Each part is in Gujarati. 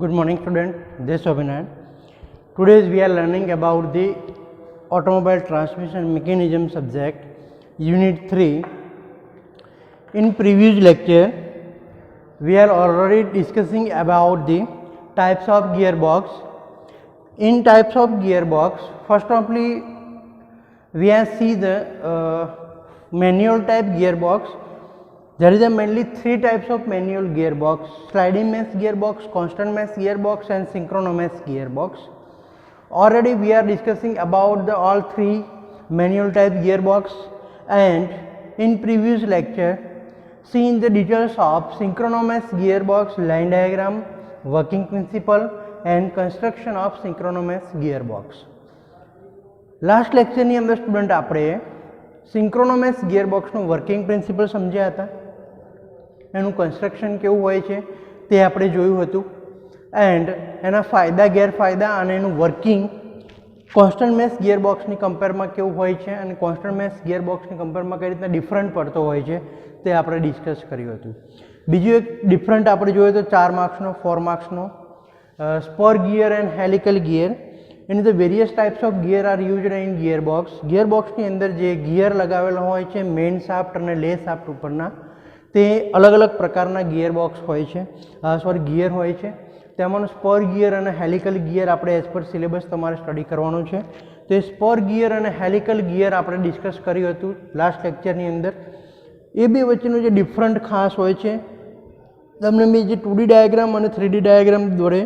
Good morning student, this is Abhinay. Today we are learning about the automobile transmission mechanism subject, unit 3. In previous lecture, we are already discussing about the types of gearbox. In types of gearbox, first of all, we have see the manual type gearbox. There is mainly three types of manual gearbox: sliding mass gearbox, constant mass gearbox and synchronous gearbox. Already we are discussing about the all three manual type gearbox, and in previous lecture seen the details of synchronous gearbox line diagram, working principle and construction of synchronous gearbox. Last lecture ની અંદર સ્ટુડન્ટ આપણે સિંક્રોનોમસ ગિયરબોક્સનો વર્કિંગ પ્રિન્સિપલ સમજ્યા હતા, એનું કન્સ્ટ્રક્શન કેવું હોય છે તે આપણે જોયું હતું, એન્ડ એના ફાયદા ગેરફાયદા અને એનું વર્કિંગ કોન્સ્ટન્ટ મેસ ગિયરબોક્સની કમ્પેરમાં કેવું હોય છે અને કોન્સ્ટન્ટ મેસ ગિયરબોક્સની કમ્પેરમાં કઈ રીતના ડિફરન્ટ પડતો હોય છે તે આપણે ડિસ્કસ કર્યું હતું. બીજું એક ડિફરન્ટ આપણે જોયું તો 4 માર્ક્સનો 4 માર્ક્સનો spur gear and helical gear. એની the various types of gear are used in gearbox. ગિયરબોક્સની અંદર જે ગિયર લગાવેલો હોય છે મેઇન શાફ્ટ અને લે શાફ્ટ ઉપરના, તે અલગ અલગ પ્રકારના ગિયરબોક્સ હોય છે, ગિયર હોય છે. તેમાંનું સ્પર ગિયર અને હેલિકલ ગિયર આપણે એઝ પર સિલેબસ તમારે સ્ટડી કરવાનું છે. તો એ સ્પર ગિયર અને હેલિકલ ગિયર આપણે ડિસ્કસ કર્યું હતું લાસ્ટ લેક્ચરની અંદર. એ બે વચ્ચેનું જે ડિફરન્ટ ખાસ હોય છે, તમને મેં જે 2D ડાયાગ્રામ અને 3D ડાયાગ્રામ દોરે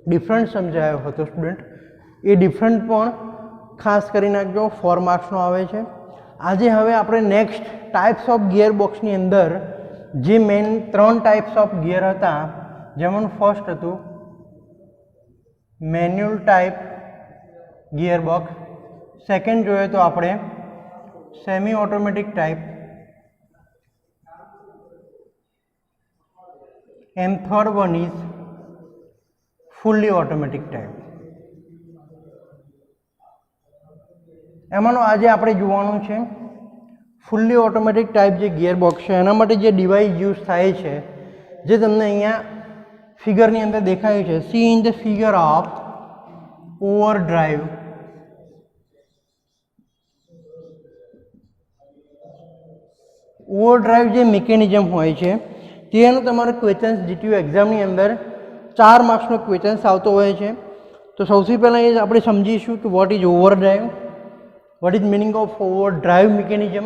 ડિફરન્ટ સમજાયો હતો સ્ટુડન્ટ, એ ડિફરન્ટ પણ ખાસ કરી નાખજો. 4 માર્ક્સનો આવે છે. આજે હવે આપણે નેક્સ્ટ ટાઈપ્સ ઓફ ગિયરબોક્સની અંદર જે મેઇન 3 ટાઈપ્સ ઓફ ગિયર હતા, જેમાંનું ફર્સ્ટ હતું મેન્યુઅલ ટાઈપ ગિયરબોક્સ, સેકન્ડ જોઈએ તો આપણે semi automatic type, and third one is fully automatic type. એમાંનું આજે આપણે જોવાનું છે ફુલ્લી ઓટોમેટિક ટાઈપ જે ગિયરબોક્સ છે, એના માટે જે ડિવાઇસ યુઝ થાય છે, જે તમને અહીંયા ફિગરની અંદર દેખાયું છે. See in the figure of overdrive. Overdrive જે મિકેનિઝમ હોય છે તેનું તમારે ક્વેશ્ચન્સ જીટીયુ એક્ઝામની અંદર 4 માર્ક્સનો ક્વેશ્ચન્સ આવતો હોય છે. તો સૌથી પહેલાં એ આપણે સમજીશું કે what is overdrive, what is meaning of overdrive mechanism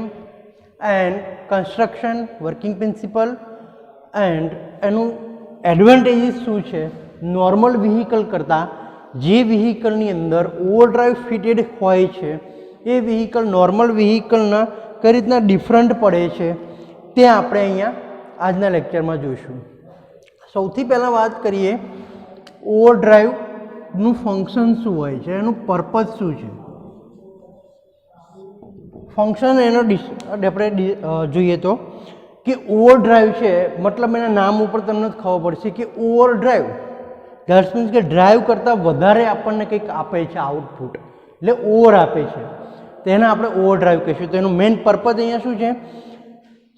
and construction, working principle, and એનું એડવાન્ટેજીસ શું છે. નોર્મલ વ્હીકલ કરતાં જે વ્હીકલની અંદર ઓવરડ્રાઈવ ફિટેડ હોય છે એ વ્હીકલ નોર્મલ વ્હીકલના કઈ રીતના ડિફરન્ટ પડે છે તે આપણે અહીંયા આજના લેક્ચરમાં જોઈશું. સૌથી પહેલાં વાત કરીએ ઓવરડ્રાઈવનું ફંક્શન શું હોય છે, એનું પર્પઝ શું છે. ફંક્શન એનો આપણે જોઈએ તો કે ઓવરડ્રાઈવ છે, મતલબ એના નામ ઉપર તમને ખબર પડશે કે ઓવરડ્રાઈવ ધેટ્સ મીન્સ કે ડ્રાઈવ કરતાં વધારે આપણને કંઈક આપે છે આઉટપુટ, એટલે ઓવર આપે છે, તેને આપણે ઓવરડ્રાઈવ કહીશું. તો એનું મેઇન પર્પઝ અહીંયા શું છે,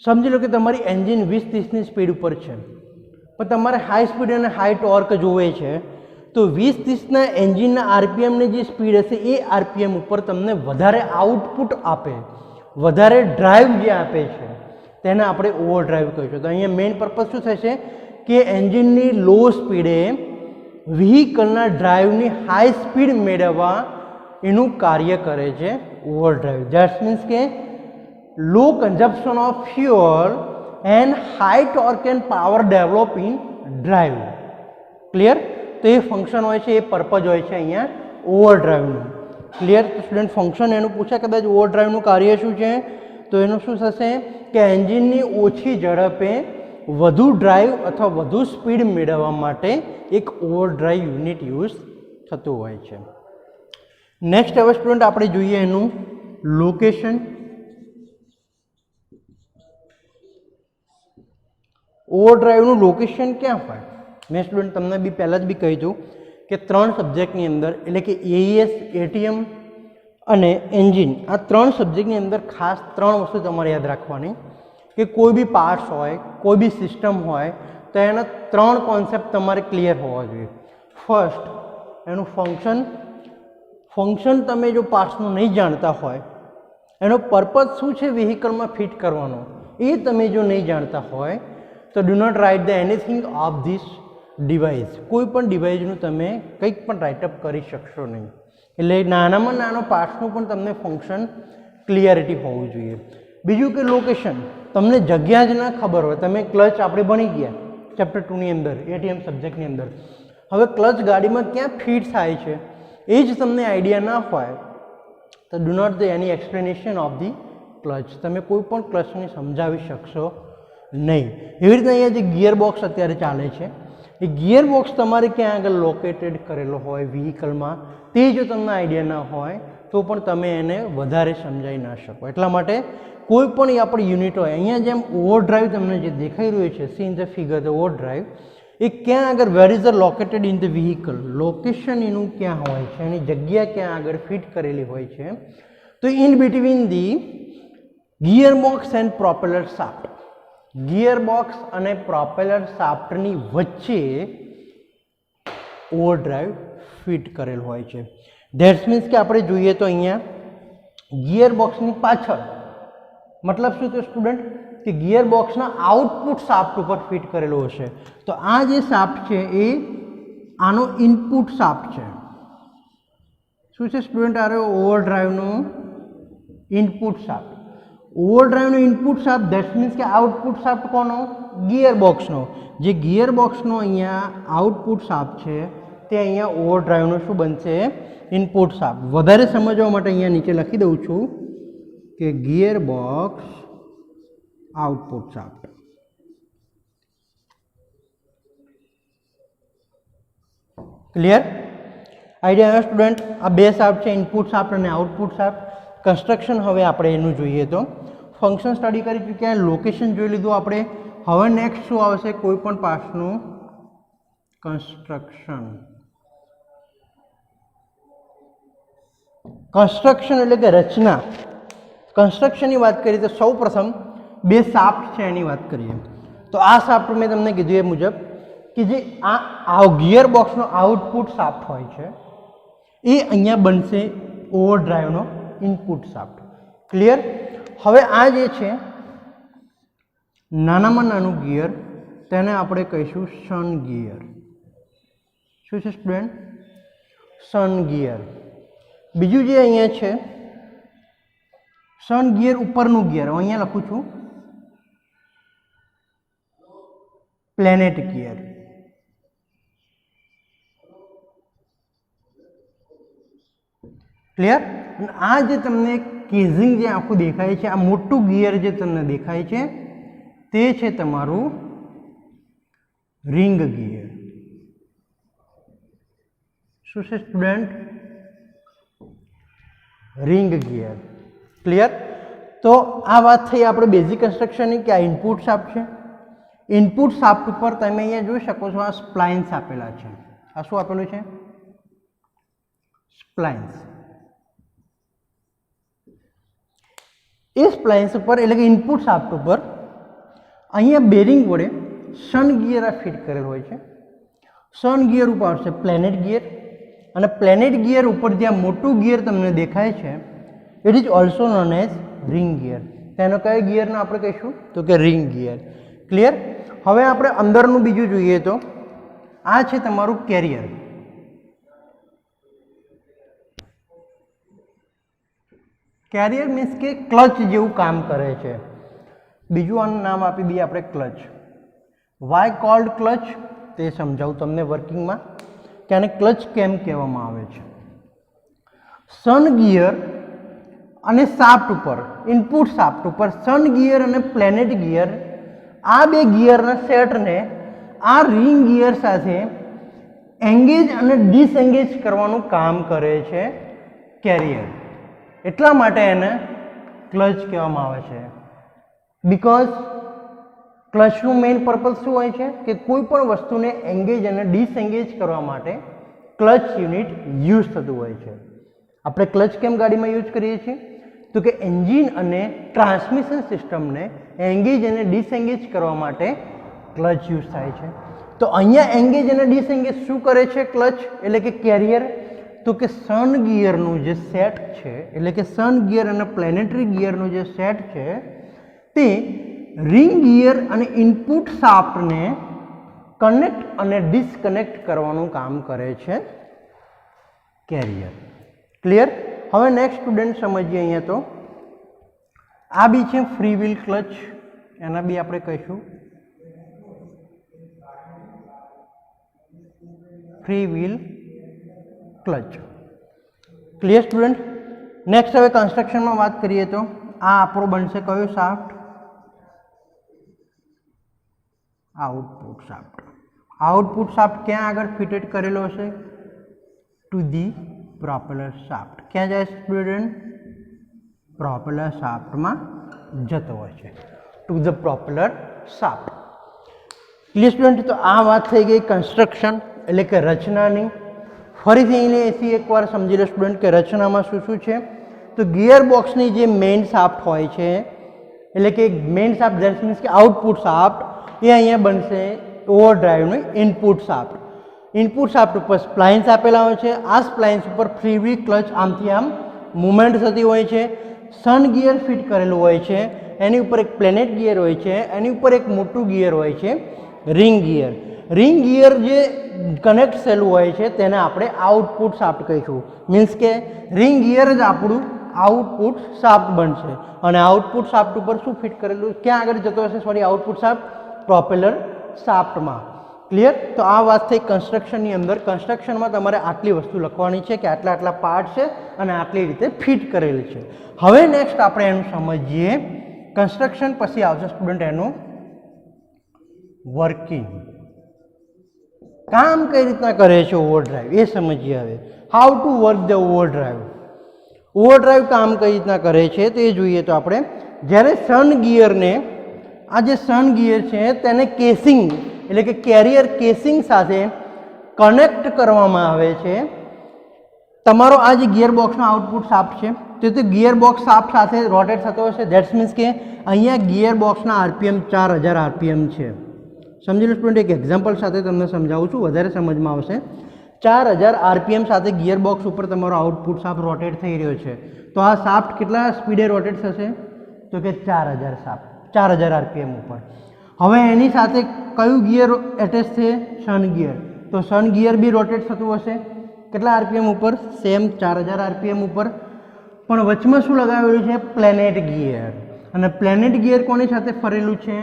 સમજી લો કે તમારી એન્જિન 20-30ની સ્પીડ ઉપર છે, પણ તમારે હાઈ સ્પીડ અને હાઈ ટોર્ક જોવે છે, તો 20-30ના એન્જિનના આરપીએમની જે સ્પીડ હશે એ આરપીએમ ઉપર તમને વધારે આઉટપુટ આપે, વધારે ડ્રાઈવ જે આપે છે તેને આપણે ઓવરડ્રાઈવ કહીશું. તો અહીંયા મેઇન પર્પઝ શું થશે કે એન્જિનની લો સ્પીડે વ્હીકલના ડ્રાઈવની હાઈ સ્પીડ મેળવવા એનું કાર્ય કરે છે ઓવરડ્રાઈવ. ધેટ્સ મીન્સ કે low consumption of fuel and high torque and power develop in drive. Clear? તો એ ફંક્શન હોય છે, એ પર્પઝ હોય છે અહીંયા ઓવરડ્રાઈવનું. ક્લિયર? તો સ્ટુડન્ટ ફંક્શન એનું પૂછે કદાચ ઓવરડ્રાઈવનું કાર્ય શું છે, તો એનું શું થશે કે એન્જિનની ઓછી ઝડપે વધુ ડ્રાઈવ અથવા વધુ સ્પીડ મેળવવા માટે એક ઓવરડ્રાઈવ યુનિટ યુઝ થતું હોય છે. નેક્સ્ટ હવે સ્ટુડન્ટ આપણે જોઈએ એનું લોકેશન. ઓવરડ્રાઈવનું લોકેશન ક્યાં હોય? મેં સ્ટુડન્ટ તમને બી પહેલાં જ બી કહી દઉં કે 3 સબ્જેક્ટની અંદર, એટલે કે એઈએસ, એટીએમ અને એન્જિન, આ 3 સબ્જેક્ટની અંદર ખાસ 3 વસ્તુ તમારે યાદ રાખવાની કે કોઈ બી પાર્ટ્સ હોય, કોઈ બી સિસ્ટમ હોય, તો તો એના 3 કોન્સેપ્ટ તમારે ક્લિયર હોવા જોઈએ. ફર્સ્ટ, એનું ફંક્શન તમે જો પાર્ટ્સનું નહીં જાણતા હોય, એનો પર્પઝ શું છે વ્હીકલમાં ફિટ કરવાનો એ તમે જો નહીં જાણતા હોય તો do not write the anything of this device. કોઈ પણ ડિવાઇસનું તમે કંઈક પણ રાઇટઅપ કરી શકશો નહીં. એટલે નાનામાં નાનો પાર્ટ્સનું પણ તમને ફંક્શન ક્લિયરિટી હોવું જોઈએ. બીજું કે લોકેશન, તમને જગ્યા જ ના ખબર હોય. તમે ક્લચ આપણે ભણી ગયા ચેપ્ટર 2 ની અંદર, એટીએમ સબ્જેક્ટની અંદર. હવે ક્લચ ગાડીમાં ક્યાં ફિટ થાય છે એ જ તમને આઈડિયા ના હોય તો do not the any explanation of the clutch. તમે કોઈ પણ ક્લચને સમજાવી શકશો નહીં. એવી રીતે અહીંયા જે ગિયર બોક્સ અત્યારે ચાલે છે એ ગિયર બોક્સ તમારે ક્યાં આગળ લોકેટેડ કરેલો હોય વ્હીકલમાં તે જો તમને આઈડિયા ના હોય તો પણ તમે એને વધારે સમજાવી ના શકો. એટલા માટે કોઈ પણ આપણી યુનિટ હોય, અહીંયા જેમ ઓવરડ્રાઈવ તમને જે દેખાઈ રહ્યું છે see in the figure the overdrive, એ ક્યાં આગળ where is the located in the vehicle, location એનું ક્યાં હોય છે, એની જગ્યા ક્યાં આગળ ફિટ કરેલી હોય છે. તો in between the gear box and propeller shaft, gear box અને પ્રોપેલર શાફ્ટની વચ્ચે ઓવરડ્રાઈવ ફિટ કરેલ હોય છે. ધેટ્સ મીન્સ કે આપણે જોઈએ તો અહીંયા ગિયર બોક્સની પાછળ, મતલબ શું છે સ્ટુડન્ટ કે ગિયર બોક્સના આઉટપુટ શાફ્ટ ઉપર ફિટ કરેલો હશે. તો આ જે શાફ્ટ છે એ આનો ઇનપુટ શાફ્ટ છે. શું છે સ્ટુડન્ટ? આ ઓવરડ્રાઈવનો ઇનપુટ શાફ્ટ. ઓવરડ્રાઈવનો ઇનપુટ શાફ્ટ ધેટ્સ મીન્સ કે આઉટપુટ શાફ્ટ કોનો? ગિયર બોક્સનો. જે ગિયર બોક્સનો અહીંયા આઉટપુટ શાફ્ટ છે તે અહીંયા ઓવરડ્રાઈવનો શું બનશે? Input shaft. વધારે સમજવા માટે અહીંયા નીચે લખી દઉં છું કે gear box output shaft. Clear? Idea આવ્યો સ્ટુડન્ટ? આ બે શાફ્ટ છે, ઇનપુટ શાફ્ટ અને આઉટપુટ શાફ્ટ. કન્સ્ટ્રક્શન હવે આપણે એનું જોઈએ તો ફંક્શન સ્ટડી કરી ચૂક્યા, લોકેશન જોઈ લીધું આપણે. હવે નેક્સ્ટ શું આવશે? કોઈ પણ પાર્ટ્સનું કન્સ્ટ્રક્શન. કન્સ્ટ્રક્શન એટલે કે રચના. કન્સ્ટ્રક્શનની વાત કરીએ તો સૌ પ્રથમ બે શાફ્ટ છે એની વાત કરીએ. તો આ શાફ્ટ મેં તમને કીધું એ મુજબ કે જે આ ગિયર બોક્સનો આઉટપુટ શાફ્ટ હોય છે એ અહીંયા બનશે ઓવરડ્રાઈવનો ઇનપુટ શાફ્ટ. ક્લિયર? હવે આ જે છે નાનામાં નાનું ગિયર, તેને આપણે કહીશું સન ગિયર. શું છે સ્ટુડન્ટ? સન ગિયર. બીજું જે અહીંયા છે સન ગિયર ઉપરનું ગિયર, અહીંયા લખું છું પ્લેનેટ ગિયર. ક્લિયર? અને આ જે તમને કેઝિંગ જે આખું દેખાય છે, આ મોટું ગિયર જે તમને દેખાય છે તે છે તમારું રિંગ ગિયર. શું છે સ્ટુડન્ટ? Ring gear. ક્લિયર? તો આ વાત થઈ આપણે બેઝિક કન્સ્ટ્રક્શનની કે આ ઇનપુટ શાફ્ટ છે. ઇનપુટ શાફ્ટ ઉપર તમે અહીંયા જોઈ શકો છો આ સ્પ્લાઇન્સ આપેલા છે. આ શું આપેલું છે? સ્પ્લાઇન્સ. એ સ્પ્લાઇન્સ ઉપર એટલે કે ઇનપુટ શાફ્ટ ઉપર અહીંયા બેરિંગ વડે સન ગિયર આ ફિટ કરેલ હોય છે. સન ગિયર ઉપર આવશે પ્લેનેટ ગિયર, અને પ્લેનેટ ગિયર ઉપર જ્યાં મોટું ગિયર તમને દેખાય છે it is also known as ring gear. તેનો કયા ગિયરને આપણે કહીશું? તો કે રિંગ ગિયર. ક્લિયર? હવે આપણે અંદરનું બીજું જોઈએ તો આ છે તમારું કેરિયર. કેરિયર મીન્સ કે ક્લચ જેવું કામ કરે છે. બીજું આનું નામ આપી દઈએ આપણે ક્લચ. વાય કોલ્ડ ક્લચ તે સમજાવું તમને વર્કિંગમાં કે આને ક્લચ કેમ કહેવામાં આવે છે. સન ગિયર અને શાફ્ટ ઉપર, ઇનપુટ શાફ્ટ ઉપર સન ગિયર અને પ્લેનેટ ગિયર, આ બે ગિયરના સેટને આ રિંગ ગિયર સાથે એંગેજ અને ડિસએંગેજ કરવાનું કામ કરે છે કેરિયર. એટલા માટે એને ક્લચ કહેવામાં આવે છે. બીકોઝ ક્લચનું મેઇન પર્પઝ શું હોય છે કે કોઈ પણ વસ્તુને એંગેજ અને ડિસએંગેજ કરવા માટે ક્લચ યુનિટ યુઝ થતું હોય છે. આપણે ક્લચ કેમ ગાડીમાં યુઝ કરીએ છીએ? તો કે એન્જિન અને ટ્રાન્સમિશન સિસ્ટમને એંગેજ અને ડિસએંગેજ કરવા માટે ક્લચ યુઝ થાય છે. તો અહીંયા એંગેજ અને ડિસએંગેજ શું કરે છે ક્લચ એટલે કે કેરિયર? તો કે સન ગિયરનું જે સેટ છે એટલે કે સન ગિયર અને પ્લેનેટરી ગિયરનું જે સેટ છે તે રિંગ ગિયર અને ઇનપુટ શાફ્ટને કનેક્ટ અને ડિસ્કનેક્ટ કરવાનું કામ કરે છે કેરિયર. ક્લિયર? હવે નેક્સ્ટ સ્ટુડન્ટ સમજીએ. અહીંયા તો આ બી છે ફ્રી વ્હીલ ક્લચ, એના બી આપણે કહીશું free wheel clutch. Clear student? Next હવે કન્સ્ટ્રક્શનમાં વાત કરીએ તો આ આપણો બનશે કયો shaft? Output shaft. Output shaft ક્યાં આગળ ફિટેડ કરેલો હશે? To the propeller shaft. ક્યાં જાય સ્ટુડન્ટ? પ્રોપેલર શાફ્ટમાં જતો હોય છે, to the propeller shaft. Clear student? તો આ વાત થઈ ગઈ કન્સ્ટ્રક્શન એટલે કે રચનાની. ફરીથી અહીંથી એકવાર સમજી લો સ્ટુડન્ટ કે રચનામાં શું શું છે. તો ગિયર બોક્સની જે મેઇન શાફ્ટ હોય છે એટલે કે મેઇન શાફ્ટ ધેટ મીન્સ કે આઉટપુટ શાફ્ટ એ અહીંયા બનશે ઓવરડ્રાઈવનું ઇનપુટ શાફ્ટ. ઇનપુટ શાફ્ટ ઉપર સ્પ્લાઇન્સ આપેલા હોય છે. આ સ્પ્લાઇન્સ ઉપર ફ્રી વ્હીલ ક્લચ આમથી આમ મુવમેન્ટ થતી હોય છે. સન ગિયર ફિટ કરેલું હોય છે, એની ઉપર એક પ્લેનેટ ગિયર હોય છે, એની ઉપર એક મોટું ગિયર હોય છે રિંગ ગિયર. રિંગ ગિયર જે કનેક્ટ થયેલું હોય છે તેને આપણે આઉટપુટ શાફ્ટ કહીશું. મીન્સ કે રિંગ ગિયર જ આપણું આઉટપુટ શાફ્ટ બનશે. અને આઉટપુટ શાફ્ટ ઉપર શું ફિટ કરેલું, ક્યાં આગળ જતો હશે? સોરી, આઉટપુટ શાફ્ટ પ્રોપેલર શાફ્ટમાં. ક્લિયર? તો આ વાત થઈ કન્સ્ટ્રક્શનની અંદર. કન્સ્ટ્રક્શનમાં તમારે આટલી વસ્તુ લખવાની છે કે આટલા આટલા પાર્ટ છે અને આટલી રીતે ફિટ કરેલી છે. હવે નેક્સ્ટ આપણે એનું સમજીએ. કન્સ્ટ્રક્શન પછી આવશે સ્ટુડન્ટ એનું વર્કિંગ. કામ કઈ રીતના કરે છે ઓવરડ્રાઈવ એ સમજીએ. હવે હાઉ ટુ વર્ક ધ ઓવરડ્રાઈવ. ઓવરડ્રાઈવ કામ કઈ રીતના કરે છે તો એ જોઈએ. તો આપણે જ્યારે સન ગિયરને, આ જે સન ગિયર છે તેને કેસિંગ એટલે કે કેરિયર કેસિંગ સાથે કનેક્ટ કરવામાં આવે છે. તમારો આ જે ગિયર બોક્સનો આઉટપુટ શાફ્ટ છે તે ગિયર બોક્સ શાફ્ટ સાથે રોટેટ થતો હશે. ધેટ્સ મીન્સ કે અહીંયા ગિયર બોક્સના આરપીએમ 4000 આરપીએમ છે. સમજી લો સ્ટુડન્ટ, એક એક્ઝામ્પલ સાથે તમને સમજાવું છું, વધારે સમજમાં આવશે. 4000 આરપીએમ સાથે ગિયર બોક્સ ઉપર તમારો આઉટપુટ શાફ્ટ રોટેટ થઈ રહ્યો છે. તો આ શાફ્ટ કેટલા સ્પીડે રોટેટ થશે? તો કે 4000 આરપીએમ ઉપર. હવે એની સાથે કયું ગિયર એટેચ છે? સન ગિયર. તો સન ગિયર બી રોટેટ થતું હશે કેટલા આરપીએમ ઉપર? સેમ 4000 આરપીએમ ઉપર. પણ વચમાં શું લગાવેલું છે? Planet gear. અને પ્લેનેટ ગિયર કોની સાથે ફરેલું છે?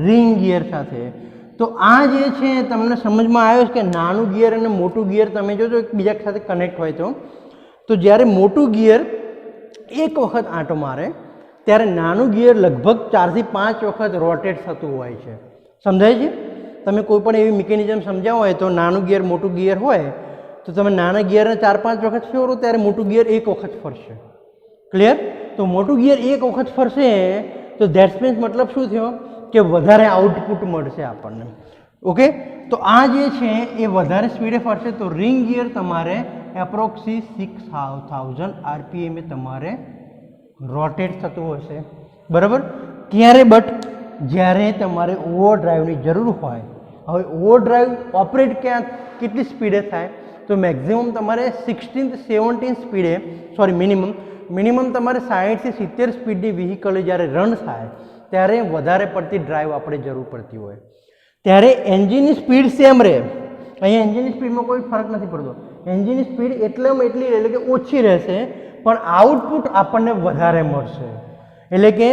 રિંગ ગિયર સાથે. તો આ જે છે તમને સમજમાં આવ્યો છે કે નાનું ગિયર અને મોટું ગિયર તમે જોજો એકબીજા સાથે કનેક્ટ હોય તો જ્યારે મોટું ગિયર એક વખત આંટો મારે ત્યારે નાનું ગિયર લગભગ 4 થી 5 વખત રોટેટ થતું હોય છે. સમજાય છે? તમે કોઈ પણ એવી મિકેનિઝમ સમજાવો હોય તો નાનું ગિયર મોટું ગિયર હોય તો તમે નાના ગિયરને 4-5 વખત ફેરવો ત્યારે મોટું ગિયર એક વખત ફરશે. ક્લિયર? તો મોટું ગિયર એક વખત ફરશે તો ધેટ્સ મીન્સ મતલબ શું થયો કે વધારે આઉટપુટ મળશે આપણને. ઓકે? તો આ જે છે એ વધારે સ્પીડે ફરશે. તો રિંગ ગિયર તમારે એપ્રોક્સી 6000 આરપીએમ તમારે રોટેટ થતું હશે. બરાબર? ક્યારે? બટ જ્યારે તમારે ઓવરડ્રાઈવની જરૂર હોય. હવે ઓવરડ્રાઈવ ઓપરેટ કેટલી સ્પીડે થાય? તો મેક્સિમમ તમારે 16-17 સ્પીડે, સોરી મિનિમમ તમારે 60 થી 70 સ્પીડની વ્હીકલ જ્યારે રન થાય ત્યારે વધારે પડતી ડ્રાઈવ આપણે જરૂર પડતી હોય. ત્યારે એન્જિનની સ્પીડ સેમ રહે. અહીંયા એન્જિનની સ્પીડમાં કોઈ ફરક નથી પડતો. એન્જિનની સ્પીડ એટલી એટલે કે ઓછી રહેશે પણ આઉટપુટ આપણને વધારે મળશે. એટલે કે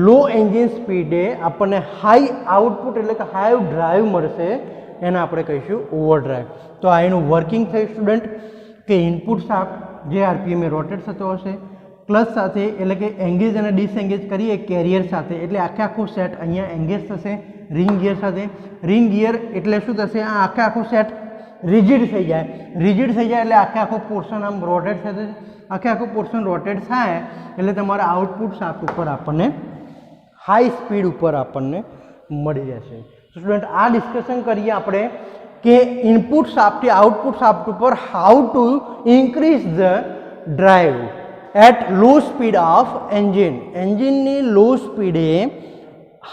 લો એન્જિન સ્પીડે આપણને હાઈ આઉટપુટ એટલે કે હાઈ ડ્રાઈવ મળશે. એને આપણે કહીશું ઓવરડ્રાઈવ. તો આ એનું વર્કિંગ થયું સ્ટુડન્ટ કે ઇનપુટ શાફ્ટ જે આરપીએમ એ રોટેટ થતો હશે ક્લચ સાથે એટલે કે એંગેજ અને ડિસએંગેજ કરીએ કેરિયર સાથે એટલે આખું સેટ અહીંયા એંગેજ થશે રિંગ ગિયર સાથે. રિંગ ગિયર એટલે શું થશે? આ આખું સેટ રિજિડ થઈ જાય. રિજિડ થઈ જાય એટલે આખું પોર્શન આમ રોટેટ થશે. આખું પોર્શન રોટેટ થાય એટલે તમારા આઉટપુટ શાફ્ટ ઉપર આપણને હાઈ સ્પીડ ઉપર આપણને મળી જશે. સ્ટુડન્ટ આ ડિસ્કશન કરીએ આપણે કે ઇનપુટ શાફ્ટથી આઉટપુટ શાફ્ટ ઉપર how to increase the drive at low speed of engine. એન્જિનની લો સ્પીડે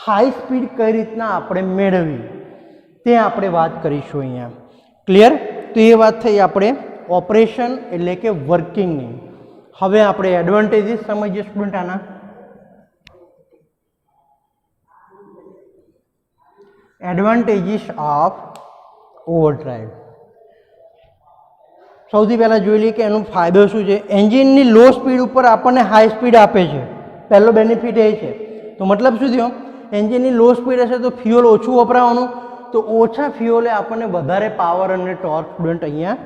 હાઈ સ્પીડ કઈ રીતના આપણે મેળવવી તે આપણે વાત કરીશું અહીંયા. ક્લિયર? તો એ વાત થઈ આપણે ઓપરેશન એટલે કે વર્કિંગની. હવે આપણે એડવાન્ટેજીસ સમજીએ સ્ટુડન્ટ આના. Advantages of overdrive. સૌથી પહેલાં જોઈ લઈએ કે એનો ફાયદો શું છે. એન્જિનની લો સ્પીડ ઉપર આપણને હાઈ સ્પીડ આપે છે. પહેલો બેનિફિટ એ છે. તો મતલબ શું થયો, એન્જિનની લો સ્પીડ હશે તો ફ્યુઅલ ઓછું વપરાવાનું, તો ઓછા ફ્યુઅલે આપણને વધારે પાવર અને ટોર્ક સ્ટુડન્ટ અહીંયા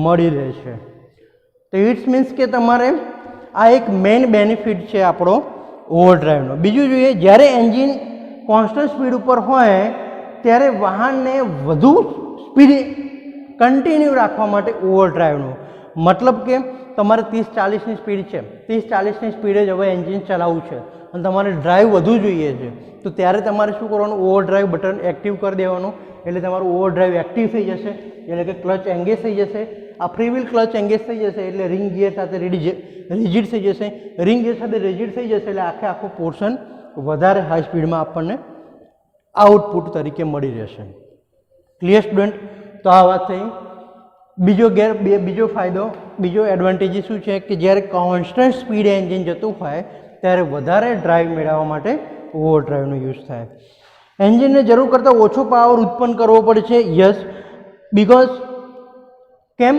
મળી રહે છે. તો ઇટ્સ મીન્સ કે તમારે આ એક મેઇન બેનિફિટ છે આપણો ઓવરડ્રાઈવનો. બીજું જોઈએ, જ્યારે એન્જિન કોન્સ્ટન્ટ સ્પીડ ઉપર હોય ત્યારે વાહનને વધુ સ્પીડ કન્ટિન્યુ રાખવા માટે ઓવરડ્રાઈવનો મતલબ કે તમારે 30-40ની સ્પીડ છે, 30-40ની સ્પીડે જ હવે એન્જિન ચલાવવું છે અને તમારે ડ્રાઈવ વધુ જોઈએ છે, તો ત્યારે તમારે શું કરવાનું, ઓવરડ્રાઈવ બટન એક્ટિવ કરી દેવાનું. એટલે તમારું ઓવરડ્રાઈવ એક્ટિવ થઈ જશે, એટલે કે ક્લચ એંગેજ થઈ જશે. આ ફ્રી વ્હીલ ક્લચ એંગેજ થઈ જશે એટલે રિંગ ગિયર સાથે રિજિડ થઈ જશે. રિંગ ગિયર સાથે રિજિડ થઈ જશે એટલે આખો પોર્શન વધારે હાઈ સ્પીડમાં આપણને આઉટપુટ તરીકે મળી રહેશે. Clear student? તો આ વાત થઈ. બીજો ફાયદો, બીજો એડવાન્ટેજ શું છે કે જ્યારે કોન્સ્ટન્ટ સ્પીડ એન્જિન જતું હોય ત્યારે વધારે ડ્રાઈવ મેળવવા માટે ઓવરડ્રાઈવનો યુઝ થાય. એન્જિનને જરૂર કરતાં ઓછો પાવર ઉત્પન્ન કરવો પડે છે. યસ, બિકોઝ કેમ?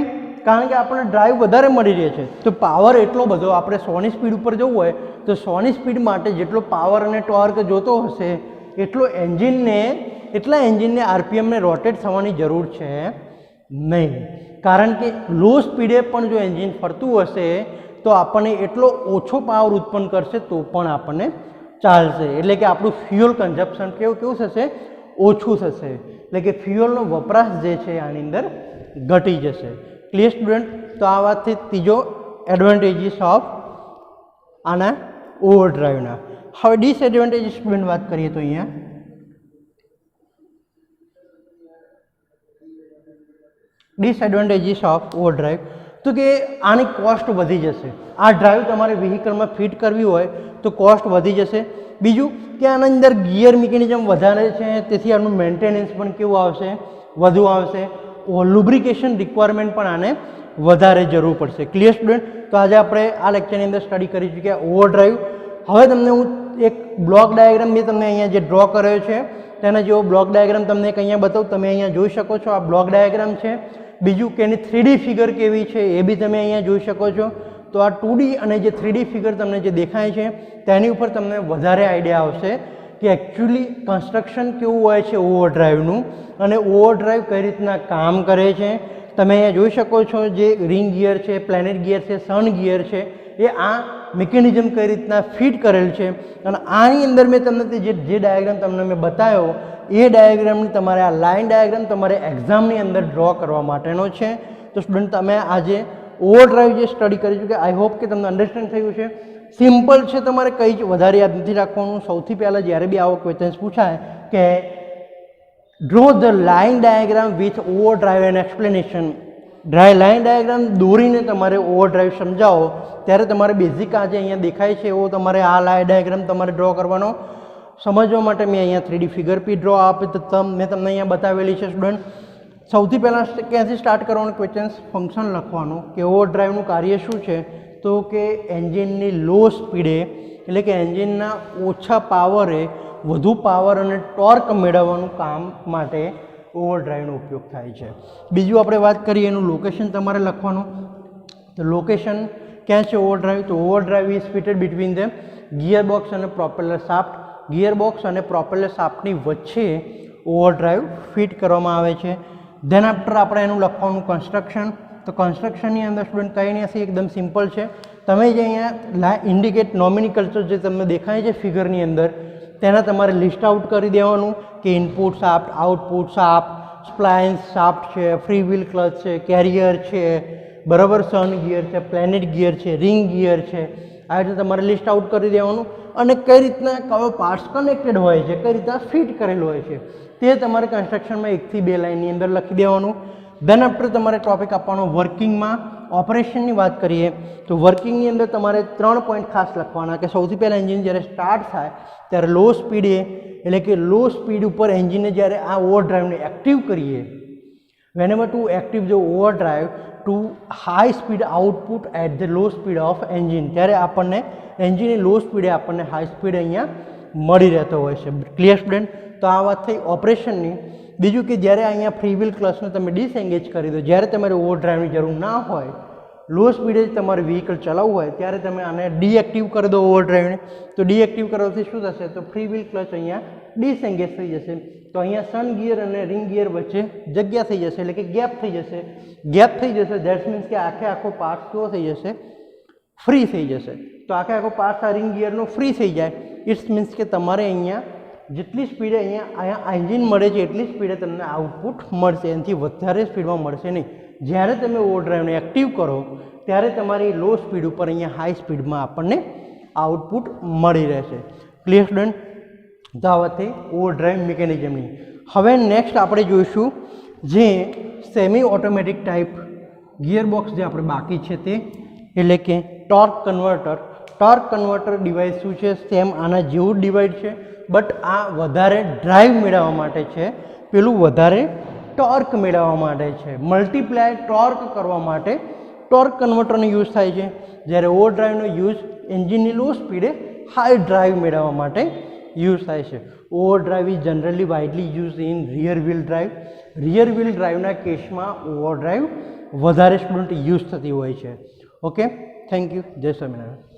કારણ કે આપણને ડ્રાઈવ વધારે મળી રહે છે, તો પાવર એટલો બધો, આપણે 100ની સ્પીડ ઉપર જવું હોય તો 100ની સ્પીડ માટે જેટલો પાવર અને ટોર્ક જોતો હશે એટલા એન્જિનને આરપીએમને રોટેટ થવાની જરૂર છે નહીં. કારણ કે લો સ્પીડે પણ જો એન્જિન ફરતું હશે તો આપણને એટલો ઓછો પાવર ઉત્પન્ન કરશે તો પણ આપણને ચાલશે. એટલે કે આપણું ફ્યુઅલ કન્ઝપ્શન કેવું થશે? ઓછું થશે. એટલે કે ફ્યુઅલનો વપરાશ જે છે આની અંદર ઘટી જશે. Clear student? તો આ વાતથી ત્રીજો એડવાન્ટેજીસ ઓફ આના ઓવરડ્રાઈવના. હવે ડિસએડવાન્ટેજીસ સ્ટુડન્ટ વાત કરીએ તો અહીંયા ડિસએડવાન્ટેજીસ ઓફ ઓવરડ્રાઈવ, તો કે આની કોસ્ટ વધી જશે. આ ડ્રાઈવ તમારે વ્હીકલમાં ફિટ કરવી હોય તો કોસ્ટ વધી જશે. બીજું કે આના અંદર ગિયર મિકેનિઝમ વધારે છે, તેથી આનું મેન્ટેનન્સ પણ કેવું આવશે? વધુ આવશે. લુબ્રિકેશન રિક્વાયરમેન્ટ પણ આને વધારે જરૂર પડશે. Clear student? તો આજે આપણે આ લેક્ચરની અંદર સ્ટડી કરીશું કે ઓવરડ્રાઈવ. હવે તમને હું એક બ્લોક ડાયાગ્રામ મેં તમને અહીંયા જે ડ્રો કર્યો છે તેના જેવો બ્લોક ડાયાગ્રામ તમને એક અહીંયા બતાવું. તમે અહીંયા જોઈ શકો છો, આ બ્લોક ડાયાગ્રામ છે. બીજું કે એની 3D ફિગર કેવી છે એ બી તમે અહીંયા જોઈ શકો છો. તો આ 2D અને જે 3D ફિગર તમને જે દેખાય છે તેની ઉપર તમને વધારે આઈડિયા આવશે કે એકચ્યુઅલી કન્સ્ટ્રક્શન કેવું હોય છે ઓવરડ્રાઈવનું અને ઓવરડ્રાઈવ કઈ રીતના કામ કરે છે. તમે અહીંયા જોઈ શકો છો જે રિંગ ગિયર છે, પ્લેનેટ ગિયર છે, સન ગિયર છે, એ આ મિકેનિઝમ કઈ રીતના ફિટ કરેલ છે. અને આની અંદર મેં તમને જે ડાયાગ્રામ તમને મેં બતાવ્યો એ ડાયાગ્રામની તમારે આ લાઇન ડાયાગ્રામ તમારે એક્ઝામની અંદર ડ્રો કરવા માટેનો છે. તો સ્ટુડન્ટ તમે આજે ઓવરડ્રાઈવ જે સ્ટડી કરીશું કે આઈ હોપ કે તમને અન્ડરસ્ટેન્ડ થયું છે. સિમ્પલ છે, તમારે કંઈ જ વધારે યાદ નથી રાખવાનું. સૌથી પહેલાં જ્યારે બી આવો ક્વેશ્ચન્સ પૂછાય કે draw the line diagram with overdrive and explanation, line diagram દોરીને તમારે ઓવરડ્રાઈવ સમજાવો, ત્યારે તમારે બેઝિક આ જે અહીંયા દેખાય છે એવો તમારે આ લાઇન ડાયાગ્રામ તમારે ડ્રો કરવાનો. સમજવા માટે મેં અહીંયા 3D ફિગર પી ડ્રો આપી મેં તમને અહીંયા બતાવેલી છે. સ્ટુડન્ટ સૌથી પહેલાં ક્યાંથી સ્ટાર્ટ કરવાનું ક્વેશ્ચન્સ? ફંક્શન લખવાનું કે ઓવરડ્રાઈવનું કાર્ય શું છે, તો કે એન્જિનની લો સ્પીડે એટલે કે એન્જિનના ઓછા પાવરે વધુ પાવર અને ટોર્ક મેળવવાનું કામ માટે ઓવરડ્રાઈવનો ઉપયોગ થાય છે. બીજું આપણે વાત કરીએ એનું લોકેશન તમારે લખવાનું. તો લોકેશન ક્યાં છે ઓવરડ્રાઈવ? તો overdrive is fitted between the gear box અને પ્રોપેલર શાફ્ટ. ગિયર બોક્સ અને પ્રોપેલર શાફ્ટની વચ્ચે ઓવરડ્રાઈવ ફિટ કરવામાં આવે છે. ધેન આફ્ટર આપણે એનું લખવાનું કન્સ્ટ્રક્શન. તો કન્સ્ટ્રક્શનની અંદર સ્ટુડન્ટ કંઈ નહીં હશે, એકદમ સિમ્પલ છે. તમે જે અહીંયા ઇન્ડિકેટ નોમિનિકલ્ચર જે તમને દેખાય છે ફિગરની અંદર તેના તમારે લિસ્ટ આઉટ કરી દેવાનું કે input shaft, output shaft, splines shaft છે, ફ્રી વ્હીલ ક્લચ છે, કેરિયર છે, બરાબર, સન ગિયર છે, પ્લેનેટ ગિયર છે, રિંગ ગિયર છે. આ રીતે તમારે લિસ્ટ આઉટ કરી દેવાનું અને કઈ રીતના કયો પાર્ટ્સ કનેક્ટેડ હોય છે, કઈ રીતના ફિટ કરેલું હોય છે તે તમારે કન્સ્ટ્રક્શનમાં 1 થી 2 લાઇનની અંદર લખી દેવાનું. ધેન આફ્ટર તમારે ટોપિક આપવાનો વર્કિંગમાં ઓપરેશનની વાત કરીએ તો વર્કિંગની અંદર તમારે 3 પોઈન્ટ ખાસ લખવાના કે સૌથી પહેલાં એન્જિન જ્યારે સ્ટાર્ટ થાય ત્યારે લો સ્પીડે એટલે કે લો સ્પીડ ઉપર એન્જિનને જ્યારે આ ઓવરડ્રાઈવને એક્ટિવ કરીએ, whenever to active the overdrive to high speed output at the low speed of engine, ત્યારે આપણને એન્જિનની લો સ્પીડે આપણને હાઈ સ્પીડ અહીંયા મળી રહેતો હોય છે. Clear student? તો આ વાત થઈ ઓપરેશનની. બીજું કે જ્યારે અહીંયા ફ્રી વ્હીલ ક્લચને તમે ડિસએંગેજ કરી દો, જ્યારે તમારે ઓવરડ્રાઈવની જરૂર ના હોય, લો સ્પીડે જ તમારે વ્હીકલ ચલાવવું હોય ત્યારે તમે આને ડીએક્ટિવ કરી દો ઓવરડ્રાઈવને. તો ડીએક્ટિવ કરવાથી શું થશે? તો ફ્રી વ્હીલ ક્લચ અહીંયા ડિસએંગેજ થઈ જશે. તો અહીંયા સન ગિયર અને રિંગ ગિયર વચ્ચે જગ્યા થઈ જશે, એટલે કે ગેપ થઈ જશે. ગેપ થઈ જશે દેટ્સ મીન્સ કે આખો પાર્ટ કેવો થઈ જશે? ફ્રી થઈ જશે. તો આખો પાર્ટ આ રિંગ ગિયરનો ફ્રી થઈ જાય. ઇટ્સ મીન્સ કે તમારે અહીંયા જેટલી સ્પીડે અહીંયા એન્જિન મળે છે એટલી સ્પીડે તમને આઉટપુટ મળશે, એનાથી વધારે સ્પીડમાં મળશે નહીં. જ્યારે તમે ઓવરડ્રાઈવને એક્ટિવ કરો ત્યારે તમારી લો સ્પીડ ઉપર અહીંયા હાઈ સ્પીડમાં આપણને આઉટપુટ મળી રહેશે. Clear student? તો આ વાત થઈ ઓવરડ્રાઈવ મિકેનિઝમની. હવે નેક્સ્ટ આપણે જોઈશું જે સેમી ઓટોમેટિક ટાઈપ ગિયરબોક્સ જે આપણે બાકી છે તે, એટલે કે torque converter. Torque converter device શું છે? સેમ આના જેવું ડિવાઇસ છે, બટ આ વધારે ડ્રાઈવ મેળવવા માટે છે, પેલું વધારે ટોર્ક મેળવવા માટે છે. મલ્ટીપ્લાય ટોર્ક કરવા માટે ટોર્ક કન્વર્ટરનો યુઝ થાય છે, જ્યારે ઓવરડ્રાઈવનો યુઝ એન્જિનની લો સ્પીડે હાઈ ડ્રાઈવ મેળવવા માટે યુઝ થાય છે. Overdrive is generally widely use in rear wheel drive. Rear wheel ડ્રાઈવના કેસમાં ઓવરડ્રાઈવ વધારે સ્ટુડન્ટ યુઝ થતી હોય છે. Okay, thank you. જય સ્વામિનારાયણ.